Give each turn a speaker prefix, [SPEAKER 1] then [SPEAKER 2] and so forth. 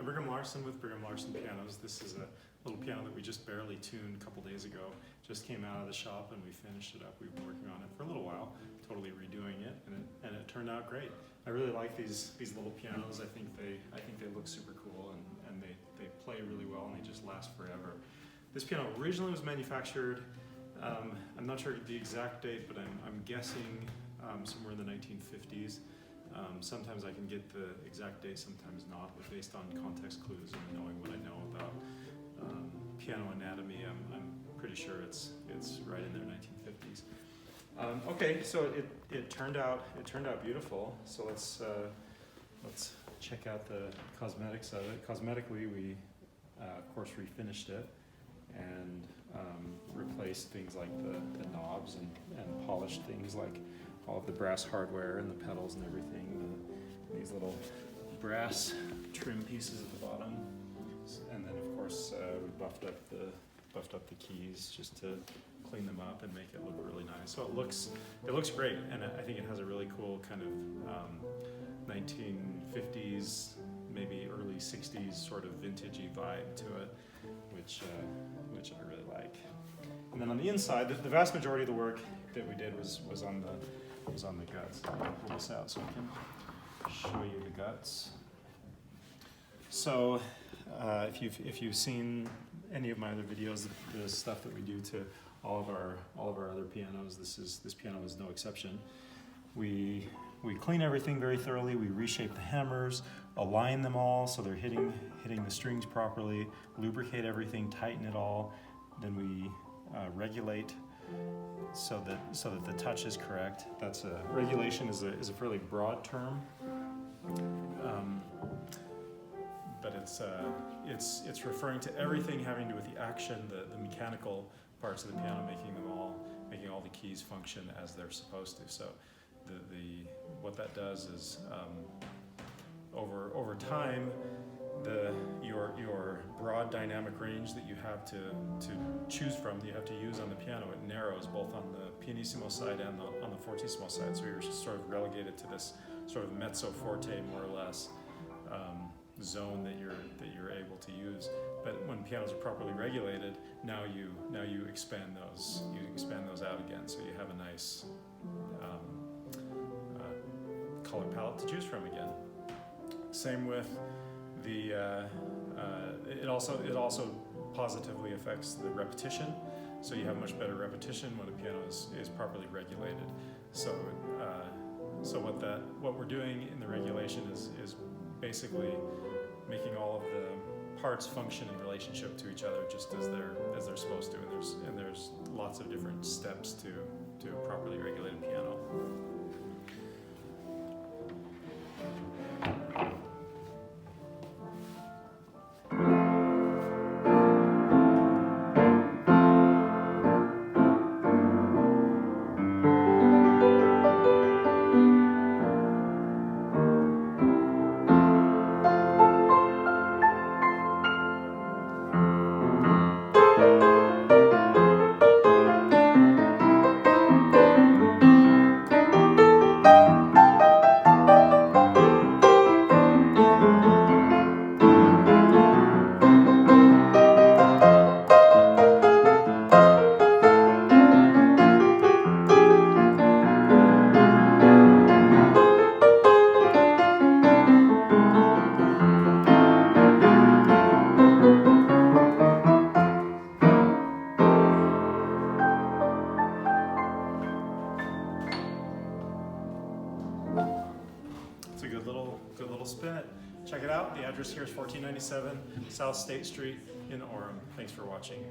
[SPEAKER 1] Brigham with Brigham Pianos. This is a little piano that we just barely tuned a couple days ago. Just came out of the shop and we finished it up. We've been working on it for a little while, totally redoing it, and it turned out great. I really like these little pianos. I think they look super cool, and they play really well, and they just last forever. This piano originally was manufactured, I'm not sure the exact date, but I'm guessing somewhere in the 1950s. Sometimes I can get the exact date, sometimes not, but based on context clues and knowing what I know about piano anatomy, I'm pretty sure it's right in there, 1950s. Okay, so it turned out beautiful. So let's check out the cosmetics of it. Cosmetically, we of course refinished it and replaced things like the knobs and polished things like all of the brass hardware and the pedals and everything. These little brass trim pieces at the bottom, and then of course we buffed up the keys just to clean them up and make it look really nice. So it looks great, and I think it has a really cool kind of 1950s, maybe early 60s sort of vintagey vibe to it, which I really like. And then on the inside, the vast majority of the work that we did was on the guts. I'll pull this out so I can show you the guts. So if you've seen any of my other videos, the stuff that we do to all of our other pianos, this piano is no exception. We clean everything very thoroughly. We reshape the hammers, align them all so they're hitting the strings properly, lubricate everything, tighten it all. Then we regulate so that the touch is correct. That's regulation is a fairly broad term, but it's referring to everything having to do with the action, the mechanical parts of the piano, making all the keys function as they're supposed to. So what that does is over time, your broad dynamic range that you have to choose from, that you have to use on the piano, it narrows both on the pianissimo side and on the fortissimo side. So you're just sort of relegated to this sort of mezzo forte, more or less, zone that you're able to use. But when pianos are properly regulated, now you expand those out again. So you have a nice color palette to choose from again. Same with it also positively affects the repetition, so you have much better repetition when a piano is properly regulated. So what we're doing in the regulation is basically making all of the parts function in relationship to each other just as they're supposed to, and there's lots of different steps to a properly regulated piano. It's a good little spin. Check it out. The address here is 1497 South State Street in Orem. Thanks for watching.